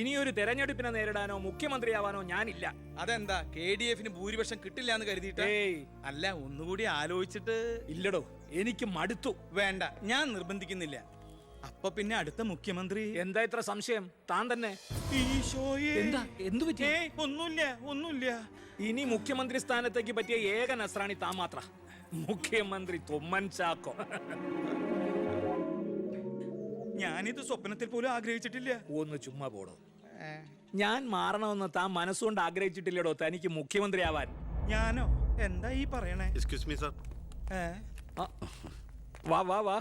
ഇനിയൊരു തെരഞ്ഞെടുപ്പിനെ നേരിടാനോ മുഖ്യമന്ത്രിയാവാനോ ഞാനില്ല. അതെന്താ KDF-ന് ഭൂരിപക്ഷം കിട്ടില്ല എന്ന് കരുതിയിട്ട്? അല്ല, ഒന്നുകൂടി ആലോചിച്ചിട്ട്. ഇല്ലടോ, എനിക്ക് മടുത്തു. വേണ്ട, ഞാൻ നിർബന്ധിക്കുന്നില്ല. അപ്പൊ പിന്നെ അടുത്ത മുഖ്യമന്ത്രി എന്താ ഇത്ര സംശയം? താൻ തന്നെ. എന്താ, എന്തു പറ്റി? ഒന്നുമില്ല. ഇനി മുഖ്യമന്ത്രി സ്ഥാനത്തേക്ക് പറ്റിയ ഏക നസ്രാണി താൻ മാത്ര. മുഖ്യമന്ത്രി തൊമ്മൻ ചാക്കോ. ഞാനിത് സ്വപ്നത്തിൽ പോലും ആഗ്രഹിച്ചിട്ടില്ല. ഒന്ന് ചുമ്മാ പോടോ. ഞാൻ മാറണമെന്ന് താൻ മനസ്സുകൊണ്ട് ആഗ്രഹിച്ചിട്ടില്ലടോ തനിക്ക് മുഖ്യമന്ത്രി ആവാൻ. ഞാനോ? എന്താ ഈ പറയണേ? Excuse me sir. വാ വാ വാ.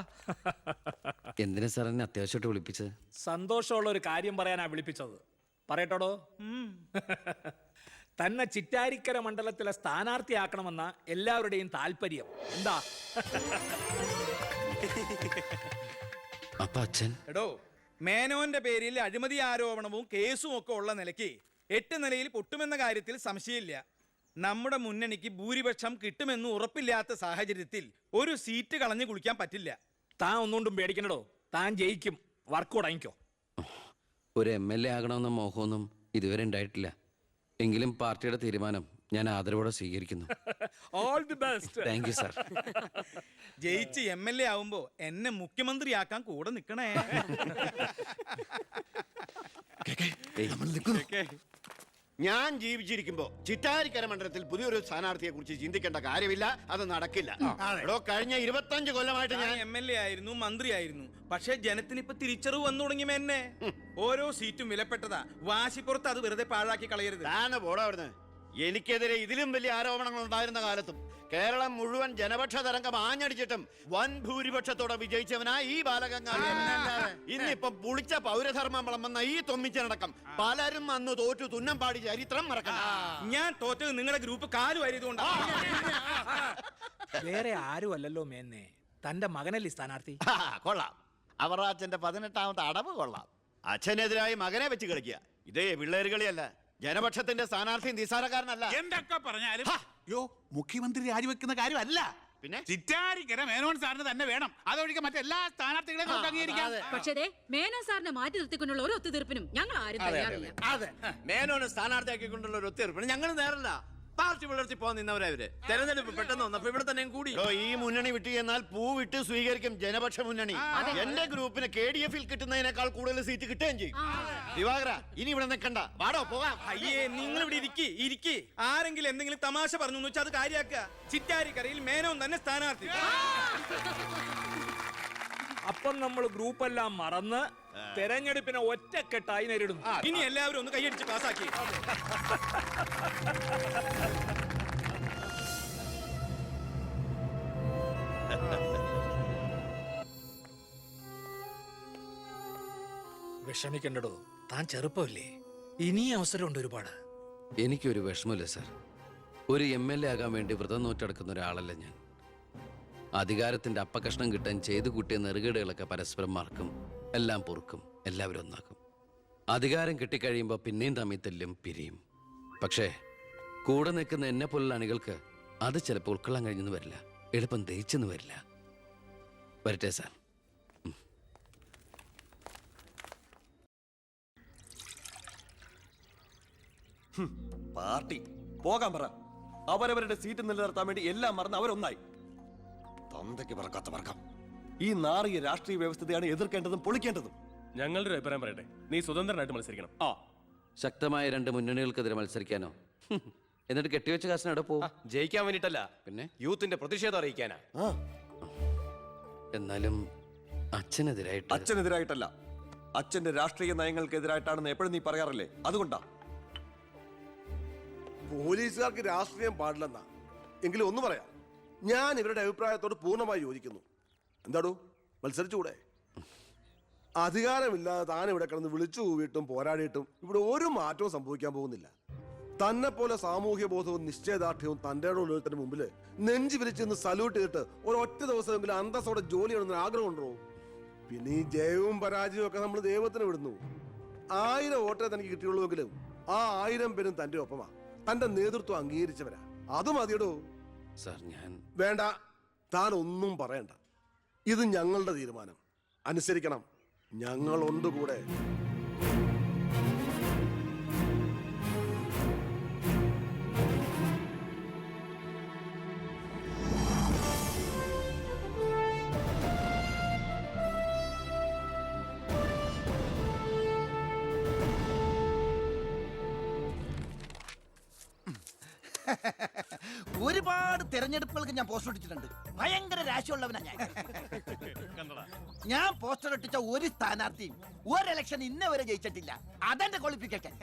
എന്തിനാ സാർ എന്നെ അത്യാവശ്യമായിട്ട് വിളിപ്പിച്ചത്? സന്തോഷമുള്ള ഒരു കാര്യം പറയാനാ വിളിപ്പിച്ചത്. പറയട്ടോടോ. തന്നെ ചിറ്റാരിക്കര മണ്ഡലത്തിലെ സ്ഥാനാർത്ഥിയാക്കണമെന്ന എല്ലാവരുടെയും താല്പര്യം. എന്താ? അപ്പൊ അച്ഛൻ? എടോ, മേനോന്റെ പേരിൽ അഴിമതി ആരോപണവും കേസും ഒക്കെ ഉള്ള നിലയ്ക്ക് 8 നിലയിൽ പൊട്ടുമെന്ന കാര്യത്തിൽ സംശയമില്ല. നമ്മുടെ മുന്നണിക്ക് ഭൂരിപക്ഷം കിട്ടുമെന്ന് ഉറപ്പില്ലാത്ത സാഹചര്യത്തിൽ ഒരു സീറ്റ് കളഞ്ഞു കുളിക്കാൻ പറ്റില്ല. താൻ ഒന്നുകൊണ്ടും പേടിക്കണടോ, താൻ ജയിക്കും. വർക്ക് തുടങ്ങിക്കോ. ഒരു MLA ആകണമെന്ന മോഹമൊന്നും ഇതുവരെ ഉണ്ടായിട്ടില്ല. എങ്കിലും പാർട്ടിയുടെ തീരുമാനം ഞാൻ ആദരവോടെ സ്വീകരിക്കുന്നു. All the best. Thank you sir. ജയിച്ച് MLA ആവുമ്പോ എന്നെ മുഖ്യമന്ത്രിയാക്കാൻ കൂടെ നിൽക്കണേ. ഞാൻ ജീവിച്ചിരിക്കുമ്പോ ചിറ്റാരിക്കര മണ്ഡലത്തിൽ പുതിയൊരു സ്ഥാനാർത്ഥിയെ കുറിച്ച് ചിന്തിക്കേണ്ട കാര്യമില്ല. അത് നടക്കില്ല. കഴിഞ്ഞ 25 കൊല്ലമായിട്ട് ഞാൻ MLA ആയിരുന്നു, മന്ത്രിയായിരുന്നു. പക്ഷെ ജനത്തിന് ഇപ്പൊ തിരിച്ചറിവ് വന്നു തുടങ്ങി. എന്നെ ഓരോ സീറ്റും വിലപ്പെട്ടതാ. വാശിപ്പുറത്ത് അത് വെറുതെ പാഴാക്കി കളയരുത്. താനെ പോടാ അവിടുന്ന്. എനിക്കെതിരെ ഇതിലും വലിയ ആരോപണങ്ങൾ ഉണ്ടായിരുന്ന കാലത്തും കേരളം മുഴുവൻ ജനപക്ഷ തരംഗം ആഞ്ഞടിച്ചിട്ടും വൻ ഭൂരിപക്ഷത്തോടെ വിജയിച്ചവനാ ഈ ബാലഗംഗാധരൻ. ഇന്നിപ്പം പുളിച്ച പൗരധർമ്മം വിളമ്പുന്ന ഈ തൊമ്മിച്ചടക്കം പലരും അന്ന് തോറ്റു തുന്നം പാടി ചരിത്രം മറക്കണം. ഞാൻ തോറ്റത് നിങ്ങളുടെ ഗ്രൂപ്പ് കാലുവായതുകൊണ്ടാണ്. വേറെ ആരും അല്ലല്ലോ മേന്നെ, തന്റെ മകനല്ലേ സ്ഥാനാർത്ഥി. കൊള്ളാം. അവർ അച്ഛന്റെ 18ാമത്തെ അടവ് കൊള്ളാം. അച്ഛനെതിരായി മകനെ വെച്ച് കളിക്കുക. ഇതേ പിള്ളേര് കളിയല്ല. ജനപക്ഷത്തിന്റെ സ്ഥാനാർത്ഥി നിസ്സാരക്കാരനല്ല. എന്തൊക്കെ പറഞ്ഞാലും മുഖ്യമന്ത്രി രാജിവെക്കുന്ന കാര്യമല്ല. പിന്നെ ചിറ്റാരിക്കര മേനോൻ സാറിന് തന്നെ വേണം. അതൊഴികെ മറ്റെല്ലാ സ്ഥാനാർത്ഥികളെയും നമുക്ക് അംഗീകരിക്കാം. പക്ഷേ മേനോൻ സാറിനെ മാറ്റി നിർത്തിക്കൊണ്ടുള്ള ഒരു ഒത്തുതീർപ്പിനും ഞങ്ങൾ ആരും തയ്യാറില്ല. അതെ, മേനോനെ സ്ഥാനാർത്ഥിയാക്കിക്കൊണ്ടുള്ള ഒരു ഒത്തുതീർപ്പിന് ഞങ്ങൾ നേരല്ല. പാർട്ടി പുലർത്തി പോകാൻ നിന്നവരവര് തെരഞ്ഞെടുപ്പ് പെട്ടെന്ന് വന്നപ്പോ ഇവിടെ തന്നെ കൂടി. ഈ മുന്നണി വിട്ട് എന്നാൽ പൂ വിട്ട് സ്വീകരിക്കും ജനപക്ഷ മുന്നണി. എന്റെ ഗ്രൂപ്പിന് KDF-ൽ കിട്ടുന്നതിനേക്കാൾ കൂടുതൽ സീറ്റ് കിട്ടുകയും ചെയ്യും. ദിവാകര, ഇനി ഇവിടെ നിൽക്കണ്ട, വാടോ പോകാം. അയ്യേ, നിങ്ങൾ ഇവിടെ ഇരിക്കി. ആരെങ്കിലും എന്തെങ്കിലും തമാശ പറഞ്ഞു എന്ന് വെച്ചാൽ അത് കാര്യാക്കുക. ചിറ്റാരിക്കരയിൽ മേനോൻ തന്നെ സ്ഥാനാർത്ഥി. അപ്പം നമ്മൾ ഗ്രൂപ്പെല്ലാം മറന്ന് തെരഞ്ഞെടുപ്പിനെ ഒറ്റക്കെട്ടായി നേരിടുന്നു. ഇനി എല്ലാവരും ഒന്ന് കൈയടിച്ച് പാസാക്കി. വിഷമിക്കണ്ടടോ, താൻ ചെറുപ്പമല്ലേ, ഇനി അവസരമുണ്ട് ഒരുപാട്. എനിക്കൊരു വിഷമമില്ല സാർ. ഒരു MLA ആകാൻ വേണ്ടി വ്രതം നോറ്റടക്കുന്ന ഒരാളല്ല ഞാൻ. അധികാരത്തിന്റെ അപ്പകഷ്ണം കിട്ടാൻ ചെയ്തു കൂട്ടിയ നെറുകേടുകളൊക്കെ പരസ്പരം മറക്കും, എല്ലാം പൊറുക്കും, എല്ലാവരും ഒന്നാക്കും. അധികാരം കിട്ടിക്കഴിയുമ്പോൾ പിന്നെയും തമ്മിൽ തല്ലും, പിരിയും. പക്ഷേ കൂടെ നിൽക്കുന്ന എന്നെ പോലുള്ള അണികൾക്ക് അത് ചിലപ്പോൾ ഉൾക്കൊള്ളാൻ കഴിഞ്ഞെന്ന് വരില്ല, എളുപ്പം ദഹിച്ചെന്ന് വരില്ല. വരട്ടെ സാർ. പാർട്ടി പോകാൻ പറ. അവരവരുടെ സീറ്റ് നിലനിർത്താൻ വേണ്ടി എല്ലാം മറന്ന് അവരൊന്നായി. തന്തയ്ക്ക് പറക്കാത്ത വർക്കം. ഈ നാറിയ രാഷ്ട്രീയ വ്യവസ്ഥതയാണ് എതിർക്കേണ്ടതും പൊളിക്കേണ്ടതും. ഞങ്ങളുടെ ഒരു അഭിപ്രായം പറയട്ടെ, നീ സ്വതന്ത്രനായിട്ട് മത്സരിക്കണം. ശക്തമായ 2 മുന്നണികൾക്കെതിരെ മത്സരിക്കാനോ? എന്നിട്ട് കെട്ടിവെച്ച കാശിന് അവിടെ പോകും. ജയിക്കാൻ വേണ്ടിട്ടല്ല, പിന്നെ യൂത്തിന്റെ പ്രതിഷേധം അറിയിക്കാനാ. എന്നാലും അച്ഛനെതിരായിട്ട്. അച്ഛനെതിരായിട്ടല്ല, അച്ഛന്റെ രാഷ്ട്രീയ നയങ്ങൾക്കെതിരായിട്ടാണെന്ന് എപ്പോഴും നീ പറയാറില്ലേ, അതുകൊണ്ടാ. പോലീസുകാർക്ക് രാഷ്ട്രീയം പാടില്ലെന്നാ. എങ്കിലും ഒന്ന് പറയാം, ഞാൻ ഇവരുടെ അഭിപ്രായത്തോട് പൂർണ്ണമായി യോജിക്കുന്നു. എന്താടോ, മത്സരിച്ചുകൂടെ? അധികാരമില്ലാതെ താൻ ഇവിടെ കിടന്ന് വിളിച്ചു കൂവിയിട്ടും പോരാടിയിട്ടും ഇവിടെ ഒരു മാറ്റവും സംഭവിക്കാൻ പോകുന്നില്ല. തന്നെ പോലെ സാമൂഹ്യ ബോധവും നിശ്ചയദാർഢ്യവും തൻ്റെ ഉള്ളതിന് മുമ്പിൽ നെഞ്ചു വിരിച്ചെന്ന് സല്യൂട്ട് ചെയ്തിട്ട് ഒരൊറ്റ ദിവസമെങ്കിലും അന്തസ്സോടെ ജോലി ചെയ്യണമെന്ന് ആഗ്രഹം ഉണ്ടോ? പിന്നെ ഈ ജയവും പരാജയവും ഒക്കെ നമ്മൾ ദൈവത്തിന് വിടുന്നു. 1000 വോട്ടേ തനിക്ക് കിട്ടിയുള്ളൂവെങ്കിലും ആ 1000 പേരും തന്റെ ഒപ്പമാ, തന്റെ നേതൃത്വം അംഗീകരിച്ചവരാ. അത് മതിയടോ. സാർ, ഞാൻ വേണ്ട, താൻ ഒന്നും പറയണ്ട. ഇത് ഞങ്ങളുടെ തീരുമാനം, അനുസരിക്കണം. ഞങ്ങളുണ്ട് കൂടെ. ഒരുപാട് തെരഞ്ഞെടുപ്പുകൾക്ക് ഞാൻ പോസ്റ്റർ ഒട്ടിച്ചിട്ടുണ്ട്. ഭയങ്കര രാശിയുള്ളവനാ ഞാൻ. ഞാൻ പോസ്റ്റർ ഒട്ടിച്ച ഒരു സ്ഥാനാർത്ഥിയും ഒരു ഇലക്ഷൻ ഇന്നേ വരെ ജയിച്ചിട്ടില്ല. അതെന്റെ ക്വാളിഫിക്കേഷൻ.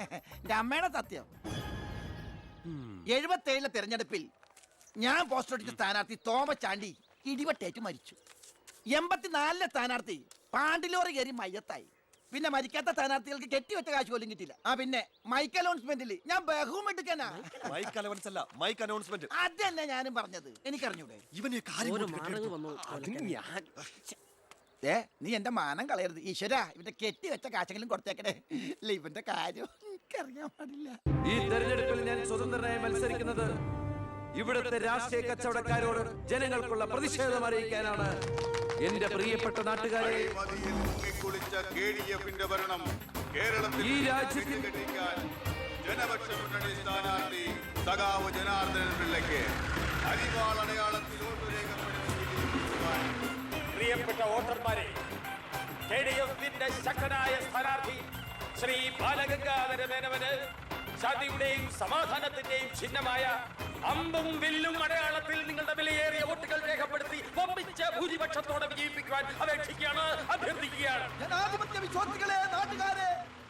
എന്റെ അമ്മയുടെ സത്യം. 77 തെരഞ്ഞെടുപ്പിൽ ഞാൻ പോസ്റ്റർ ഒട്ടിച്ച സ്ഥാനാർത്ഥി തോമസ് ചാണ്ടി ഇടിവെട്ടേറ്റ് മരിച്ചു. 84 സ്ഥാനാർത്ഥി പാണ്ടിലോറി കയറി മയ്യത്തായി. പിന്നെ മരിക്കാത്ത സ്ഥാനാർത്ഥികൾക്ക് കെട്ടിവെച്ച കാശ് പോലും കിട്ടില്ല. പിന്നെ മൈക്ക് അനൗൺസ്മെന്റിൽ ഞാൻ ബഹുമെടുക്കാനാ. മൈക്ക് അലവൻസ് അല്ല, മൈക്ക് അനൗൺസ്മെന്റ്. അതന്നെ ഞാനും പറഞ്ഞത്. എനിക്കറിഞ്ഞൂടെ? ഇവന് നീ എന്റെ മാനം കളയരുത് ഈശ്വര. ഇവന്റെ കെട്ടിവെച്ച കാശെങ്കിലും കൊടുത്തേക്കണേ. ഇല്ല, ഇവന്റെ കാര്യം എനിക്കറിയാൻ പാടില്ല. ഈ തെരഞ്ഞെടുപ്പിൽ ഞാൻ സ്വതന്ത്രനായി മത്സരിക്കുന്നത് ഇവിടുത്തെ രാഷ്ട്രീയ കച്ചവടക്കാരോട് ജനങ്ങൾക്കുള്ള പ്രതിഷേധം അറിയിക്കാനാണ്. എന്റെ പ്രിയപ്പെട്ട നാട്ടുകാരെ, ഈ രാജ്യത്തിൽ ജനപക്ഷ മുന്നണി സ്ഥാനാർത്ഥി സഖാവ് ജനാർദ്ദനൻ പിള്ളയ്ക്ക് അരിവാൾ അടയാളത്തിൽ വോട്ട് രേഖപ്പെടുത്തുവാൻ പ്രിയപ്പെട്ട വോട്ടർമാരെ, KDF-ന്റെ ശക്തനായ സ്ഥാനാർത്ഥി ശ്രീ ബാലഗംഗാധര മേനോന് ശാന്തിയുടെയും സമാധാനത്തിന്റെയും ചിഹ്നമായ അമ്പും വില്ലും അടയാളത്തിൽ നിങ്ങളുടെ വിലയേറിയ വോട്ടുകൾ രേഖപ്പെടുത്തി വമ്പിച്ച ഭൂരിപക്ഷത്തോടെ വിജയിപ്പിക്കുവാൻ അപേക്ഷിക്കുകയാണ്, അഭ്യർത്ഥിക്കുകയാണ്. ജനാധിപത്യ വിശ്വാസികളെ, നാട്ടുകാരെ,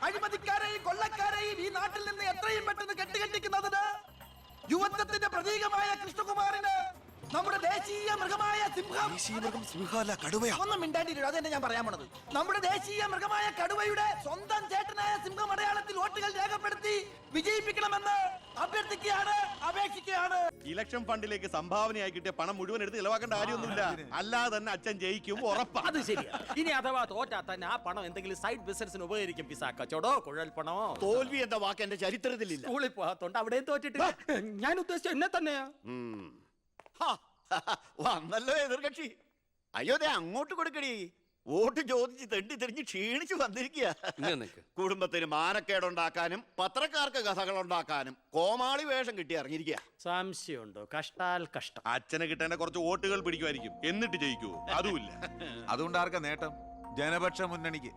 അഴിമതിക്കാരെയും കൊള്ളക്കാരെയും ഈ നാട്ടിൽ നിന്ന് എത്രയും പെട്ടെന്ന് കെട്ടുകെട്ടിക്കുന്നതിന് യുവത്വത്തിന്റെ പ്രതീകമായ കൃഷ്ണകുമാറിന് നമ്മുടെ ദേശീയ മൃഗമായ ഒന്നും മിണ്ടാണ്ടിരിക്കും. അത് തന്നെ ഞാൻ പറയാൻ പോണത്. നമ്മുടെ ദേശീയ മൃഗമായ കടുവയുടെ സ്വന്തം ചേട്ടനായ സിംഹം അടയാളത്തിൽ വോട്ടുകൾ രേഖപ്പെടുത്തി വിജയിപ്പിക്കണമെന്ന് അഭ്യർത്ഥിക്കുകയാണ്, അപേക്ഷിക്കുകയാണ്. ഇലക്ഷൻ ഫണ്ടിലേക്ക് സംഭാവനയായി കിട്ടിയ പണം മുഴുവൻ എടുത്ത് ചെലവാക്കേണ്ട കാര്യമൊന്നുമില്ല. അല്ലാതെ തന്നെ അച്ഛൻ ജയിക്കും, ഉറപ്പാ. അത് ശരിയാ. ഇനി അഥവാ തോറ്റാ തന്നെ ആ പണം എന്തെങ്കിലും സൈഡ് ബിസിനസിന് ഉപകരിക്കും. പിസാ കച്ചവടോ കുഴൽപ്പണമോ. തോൽവി എന്ന വാക്ക് എന്റെ ചരിത്രത്തിലില്ല. സ്കൂളിൽ പോകാത്തോണ്ട് അവിടെയും തോറ്റിട്ടില്ല. ഞാൻ ഉദ്ദേശിച്ച എന്നെ തന്നെയാ. വന്നല്ലോ എതിർകക്ഷി. അയ്യോ, ദേ അങ്ങോട്ട് കൊടുക്കടി. വോട്ട് ചോദിച്ച് തെണ്ടി തിരിഞ്ഞ് ക്ഷീണിച്ചു വന്നിരിക്കുക. കുടുംബത്തിന് മാനക്കേടുണ്ടാക്കാനും പത്രക്കാർക്ക് കഥകൾ ഉണ്ടാക്കാനും കോമാളി വേഷം കിട്ടി ഇറങ്ങിയിരിക്കുക. സംശയമുണ്ടോ? കഷ്ടാൽ കഷ്ടം. അച്ഛന് കിട്ടേണ്ട കുറച്ച് വോട്ടുകൾ പിടിക്കുമായിരിക്കും, എന്നിട്ട് ജയിക്കൂ? അതുമില്ല. അതുകൊണ്ട് ആർക്കാ നേട്ടം? ജനപക്ഷ മുന്നണിക്ക്.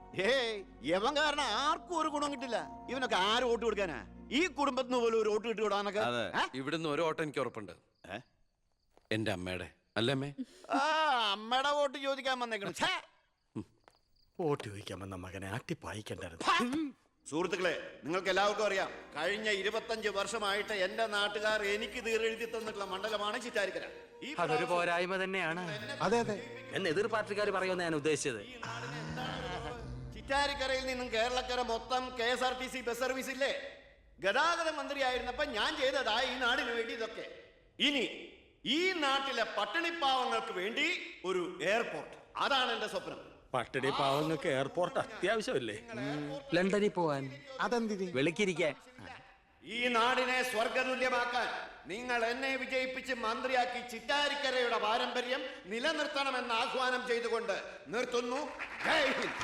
യവൻ കാരണം ആർക്കും ഒരു ഗുണം കിട്ടില്ല. ഇവനൊക്കെ ആര് വോട്ട് കൊടുക്കാനാ? ഈ കുടുംബത്തിന് പോലും ഒരു വോട്ട് കിട്ടിവിടാനൊക്കെ. ഇവിടുന്ന് ഒരു ഓട്ടം എനിക്ക് ഉറപ്പുണ്ട്. എന്റെ അമ്മയുടെ അല്ലമ്മേ. അമ്മയുടെ വോട്ട് ചോദിക്കാൻ വന്നേക്കണം. വോട്ട് ചോദിക്കാൻ വന്ന മകനെ അട്ടിപ്പായിക്കണ്ടായിരുന്നു. സുഹൃത്തുക്കളെ, നിങ്ങൾക്ക് എല്ലാവർക്കും അറിയാം, കഴിഞ്ഞ 25 വർഷമായിട്ട് എന്റെ നാട്ടുകാർ എനിക്ക് തീരെഴുതി തന്നിട്ടുള്ള മണ്ഡലമാണ് ചിറ്റാരിക്കര. അതൊരു പോരായ്മ തന്നെയാണ്. അതെ അതെ, എന്ന് എതിർ പാർട്ടിക്കാർ പറയുമെന്ന് ഞാൻ ഉദ്ദേശിച്ചത്. ചിറ്റാരിക്കരയിൽ നിന്നും കേരളക്കര മൊത്തം KSRTC ബസ് സർവീസ് ഇല്ലേ? ഗതാഗത മന്ത്രിയായിരുന്നപ്പോ ഞാൻ ചെയ്തതാ ഈ നാടിന് വേണ്ടി ഇതൊക്കെ. ഇനി ഈ നാട്ടിലെ പട്ടിണിപ്പാവങ്ങൾക്ക് വേണ്ടി ഒരു എയർപോർട്ട്, അതാണ് എന്റെ സ്വപ്നം. പട്ടിണി പാവങ്ങൾക്ക് എയർപോർട്ട് അത്യാവശ്യമല്ലേ? ലണ്ടനിൽ പോവാൻ, അതെന്തിന്? വെളുക്കിരിക്കാൻ. ഈ നാടിനെ സ്വർഗതുല്യമാക്കാൻ നിങ്ങൾ എന്നെ വിജയിപ്പിച്ച് മന്ത്രിയാക്കി ചിറ്റാരിക്കരയുടെ പാരമ്പര്യം നിലനിർത്തണമെന്ന് ആഹ്വാനം ചെയ്തുകൊണ്ട് നിർത്തുന്നു. ജയ് ഹിന്ദ്.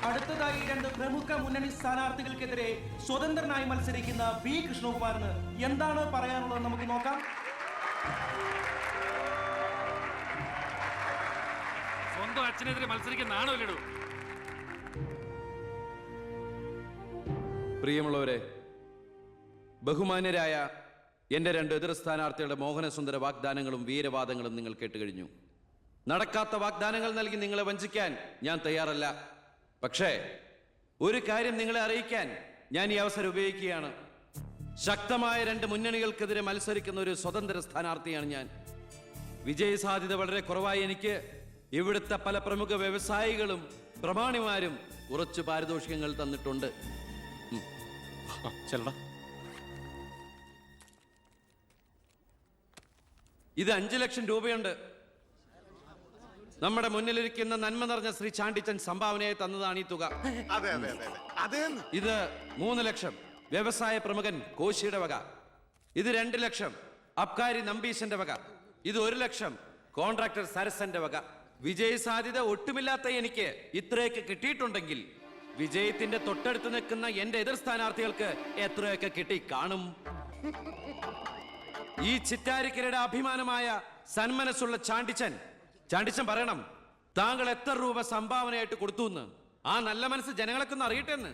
അടുത്തതായി 2 പ്രമുഖ മുന്നണി സ്ഥാനാർത്ഥികൾക്കെതിരെ സ്വതന്ത്രനായി മത്സരിക്കുന്ന ബി കൃഷ്ണകുമാറിന് എന്താണ് പറയാനുള്ളത് നമുക്ക് നോക്കാം. സ്വന്തം അച്ഛനെതിരെ മത്സരിക്കുന്നതാണോ ഇല്ലടോ? പ്രിയമുള്ളവരെ, ബഹുമാന്യരായ എന്റെ 2 എതിർ സ്ഥാനാർത്ഥികളുടെ മോഹനസുന്ദര വാഗ്ദാനങ്ങളും വീരവാദങ്ങളും നിങ്ങൾ കേട്ടുകഴിഞ്ഞു. നടക്കാത്ത വാഗ്ദാനങ്ങൾ നൽകി നിങ്ങളെ വഞ്ചിക്കാൻ ഞാൻ തയ്യാറല്ല. പക്ഷേ ഒരു കാര്യം നിങ്ങളെ അറിയിക്കാൻ ഞാൻ ഈ അവസരം ഉപയോഗിക്കുകയാണ്. ശക്തമായ 2 മുന്നണികൾക്കെതിരെ മത്സരിക്കുന്ന ഒരു സ്വതന്ത്ര സ്ഥാനാർത്ഥിയാണ് ഞാൻ. വിജയ സാധ്യത വളരെ കുറവായി എനിക്ക് ഇവിടുത്തെ പല പ്രമുഖ വ്യവസായികളും പ്രമാണിമാരും കുറച്ച് പാരിതോഷികങ്ങൾ തന്നിട്ടുണ്ട്. ഇത് 5 ലക്ഷം രൂപയുണ്ട്. നമ്മുടെ മുന്നിലിരിക്കുന്ന നന്മ നിറഞ്ഞ ശ്രീ ചാണ്ടിച്ചൻ സംഭാവനയായി തന്നതാണ് ഈ തുക. ഇത് 3 ലക്ഷം വ്യവസായ പ്രമുഖൻ കോശിയുടെ വക. ഇത് 2 ലക്ഷം അബ്കാരി നമ്പീശന്റെ വക. ഇത് 1 ലക്ഷം കോൺട്രാക്ടർ സരസന്റെ വക. വിജയ സാധ്യത ഒട്ടുമില്ലാത്ത എനിക്ക് ഇത്രയൊക്കെ കിട്ടിയിട്ടുണ്ടെങ്കിൽ വിജയത്തിന്റെ തൊട്ടടുത്ത് നിൽക്കുന്ന എന്റെ എതിർ സ്ഥാനാർത്ഥികൾക്ക് എത്രയൊക്കെ കിട്ടി കാണും. ഈ ചിറ്റാരിക്കരയുടെ അഭിമാനമായ സന്മനസ്സുള്ള ചാണ്ടിച്ചൻ പറയണം, താങ്കൾ എത്ര രൂപ സംഭാവനയായിട്ട് കൊടുത്തു എന്ന്. ആ നല്ല മനസ്സ് ജനങ്ങളൊക്കെ ഒന്ന് അറിയട്ടെ എന്ന്.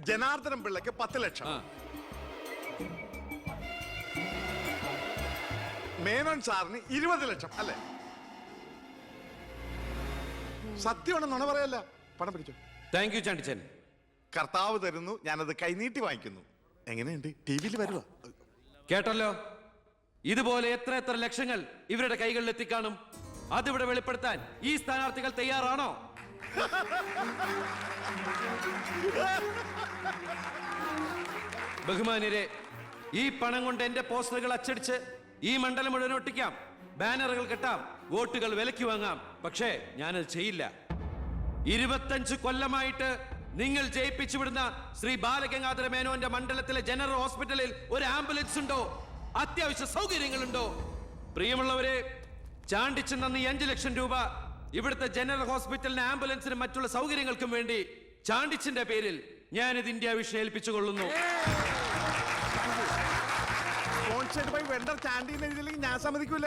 ജനാർദ്ദനം പിള്ളയ്ക്ക് 10 ലക്ഷം. മേനോൻ സാറിന് 20 ലക്ഷം അല്ലേ? സത്യമാണെന്നാണ് പറയല്ല. പണം പിടിച്ചു. Thank you Chandichan. കർത്താവ് തരുന്നു, ഞാനത് കൈനീട്ടി വാങ്ങിക്കുന്നു. എങ്ങനെയുണ്ട്? ടിവിയിൽ വരുവാ. കേട്ടല്ലോ, ഇതുപോലെ എത്ര എത്ര ലക്ഷങ്ങൾ ഇവരുടെ കൈകളിൽ എത്തിക്കാണും. അതിവിടെ വെളിപ്പെടുത്താൻ ഈ സ്ഥാനാർത്ഥികൾ തയ്യാറാണോ? ബഹുമാന്യരെ, ഈ പണം കൊണ്ട് എന്റെ പോസ്റ്ററുകൾ അച്ചടിച്ച് ഈ മണ്ഡലം മുഴുവൻ ഒട്ടിക്കാം, ബാനറുകൾ കെട്ടാം, വോട്ടുകൾ വിലയ്ക്ക് വാങ്ങാം. പക്ഷേ ഞാനത് ചെയ്യില്ല. 25 കൊല്ലമായിട്ട് നിങ്ങൾ ജയിപ്പിച്ചു വിടുന്ന ശ്രീ ബാലഗംഗാധര മേനോന്റെ മണ്ഡലത്തിലെ ജനറൽ ഹോസ്പിറ്റലിൽ ഒരു ആംബുലൻസ് ഉണ്ടോ? അത്യാവശ്യ സൗകര്യങ്ങളുണ്ടോ? പ്രിയമുള്ളവരെ, ചാണ്ടിച്ചു നന്ദി 5 ലക്ഷം രൂപ ഇവിടുത്തെ ജനറൽ ഹോസ്പിറ്റലിന് ആംബുലൻസിനും മറ്റുള്ള സൗകര്യങ്ങൾക്കും വേണ്ടി ചാണ്ടിച്ചിന്റെ പേരിൽ ഞാനിത് ഇന്ത്യ വിഷയം ഏൽപ്പിച്ചുകൊള്ളുന്നു. ഞാൻ സമ്മതിക്കൂല.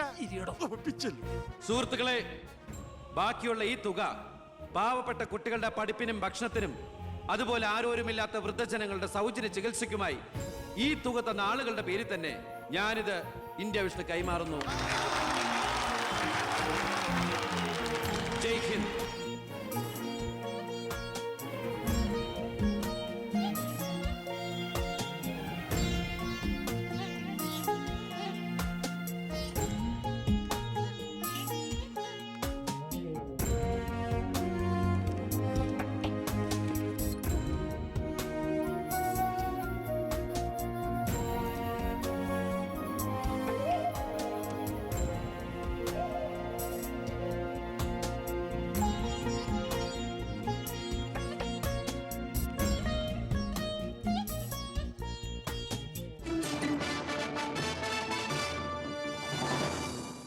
സുഹൃത്തുക്കളെ, ബാക്കിയുള്ള ഈ തുക പാവപ്പെട്ട കുട്ടികളുടെ പഠിപ്പിനും ഭക്ഷണത്തിനും അതുപോലെ ആരോരുമില്ലാത്ത വൃദ്ധജനങ്ങളുടെ സൗജന്യ ചികിത്സയ്ക്കുമായി ഈ തുക തന്ന ആളുകളുടെ പേരിൽ തന്നെ ഞാനിത് ഇന്ത്യ വിഷന് കൈമാറുന്നു. ജയ് ഹിന്ദ്.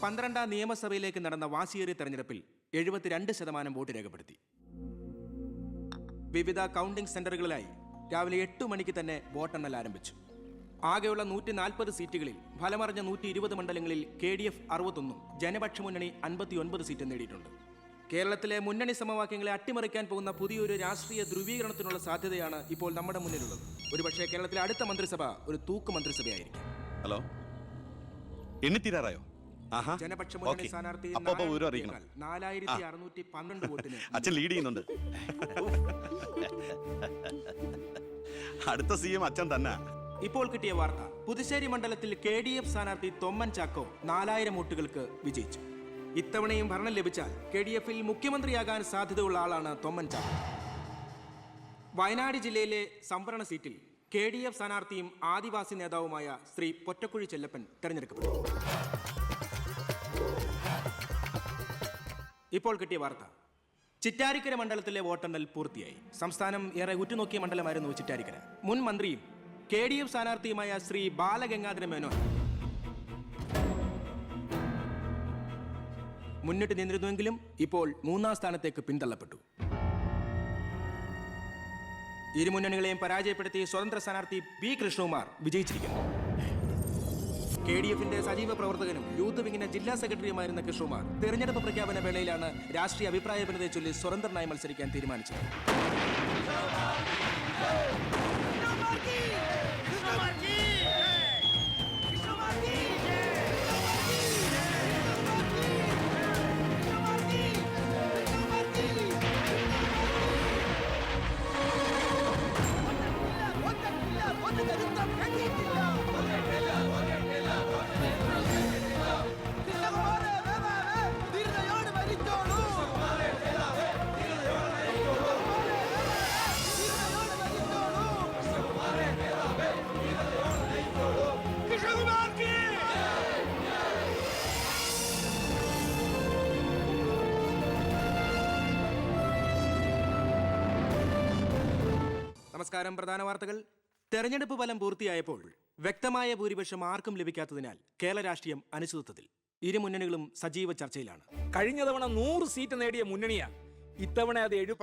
പന്ത്രണ്ടാം നിയമസഭയിലേക്ക് നടന്ന വാശിയേറിയ തെരഞ്ഞെടുപ്പിൽ 72% വോട്ട് രേഖപ്പെടുത്തി. വിവിധ കൗണ്ടിംഗ് സെന്ററുകളിലായി രാവിലെ 8 മണിക്ക് തന്നെ വോട്ടെണ്ണൽ ആരംഭിച്ചു. ആകെയുള്ള 140 സീറ്റുകളിൽ ഫലമറിഞ്ഞ 120 മണ്ഡലങ്ങളിൽ KDF 61, ജനപക്ഷ മുന്നണി 59 സീറ്റ് നേടിയിട്ടുണ്ട്. കേരളത്തിലെ മുന്നണി സമവാക്യങ്ങളെ അട്ടിമറിക്കാൻ പോകുന്ന പുതിയൊരു രാഷ്ട്രീയ ധ്രുവീകരണത്തിനുള്ള സാധ്യതയാണ് ഇപ്പോൾ നമ്മുടെ മുന്നിലുള്ളത്. ഒരുപക്ഷേ കേരളത്തിലെ അടുത്ത മന്ത്രിസഭ ഒരു തൂക്ക് മന്ത്രിസഭയായിരിക്കും. ഹലോ, എണ്ണിത്തീരാറായോ? ജനപക്ഷ മുന്നണി സ്ഥാനാർത്ഥി 4612 വോട്ടിന് അച്ഛൻ ലീഡ് ചെയ്യുന്നുണ്ട്. അടുത്ത CM അച്ഛൻ തന്നെ. ഇപ്പോൾ കിട്ടിയ വാർത്ത, പുതുശ്ശേരി മണ്ഡലത്തിൽ KDF സ്ഥാനാർത്ഥി തൊമ്മൻ ചാക്കോ 4000 വോട്ടുകൾക്ക് വിജയിച്ചു. ഇത്തവണയും ഭരണം ലഭിച്ചാൽ KDF-ൽ മുഖ്യമന്ത്രിയാകാൻ സാധ്യതയുള്ള ആളാണ് തൊമ്മൻ ചാക്കോ. വയനാട് ജില്ലയിലെ സംവരണ സീറ്റിൽ KDF സ്ഥാനാർത്ഥിയും ആദിവാസി നേതാവുമായ ശ്രീ പൊറ്റക്കുഴി ചെല്ലപ്പൻ തെരഞ്ഞെടുക്കപ്പെട്ടു. ഇപ്പോൾ കിട്ടിയ വാർത്ത, ചിറ്റാരിക്കര മണ്ഡലത്തിലെ വോട്ടെണ്ണൽ പൂർത്തിയായി. സംസ്ഥാനം ഏറെ ഉറ്റുനോക്കിയ മണ്ഡലമായിരുന്നു ചിറ്റാരിക്കര. മുൻ മന്ത്രിയും KDF സ്ഥാനാർത്ഥിയുമായ ശ്രീ ബാലഗംഗാധര മേനോൻ മുന്നിട്ട് നിന്നിരുന്നുവെങ്കിലും ഇപ്പോൾ 3ാം സ്ഥാനത്തേക്ക് പിന്തള്ളപ്പെട്ടു. ഇരു മുന്നണികളെയും പരാജയപ്പെടുത്തി സ്വതന്ത്ര സ്ഥാനാർത്ഥി B കൃഷ്ണകുമാർ വിജയിച്ചിരിക്കുന്നു. KDF-ന്റെ സജീവ പ്രവർത്തകനും യൂത്ത് വിങ്ങിന്റെ ജില്ലാ സെക്രട്ടറിയുമായിരുന്ന കൃഷ്ണകുമാർ തെരഞ്ഞെടുപ്പ് പ്രഖ്യാപന വേളയിലാണ് രാഷ്ട്രീയ അഭിപ്രായ ഭിന്നതയെ ചൊല്ലി സ്വതന്ത്രനായി മത്സരിക്കാൻ തീരുമാനിച്ചത്. നമസ്കാരം. പ്രധാന വാർത്തകൾ. തെരഞ്ഞെടുപ്പ് ഫലം പൂർത്തിയായപ്പോൾ വ്യക്തമായ ഭൂരിപക്ഷം ആർക്കും ലഭിക്കാത്തതിനാൽ കേരള രാഷ്ട്രീയം അനിശ്ചിതത്വത്തിൽ. ഇരു മുന്നണികളും സജീവ ചർച്ചയിലാണ്. കഴിഞ്ഞ തവണ 100 സീറ്റ് നേടിയ മുന്നണിയാ ഇത്തവണ അത് 7.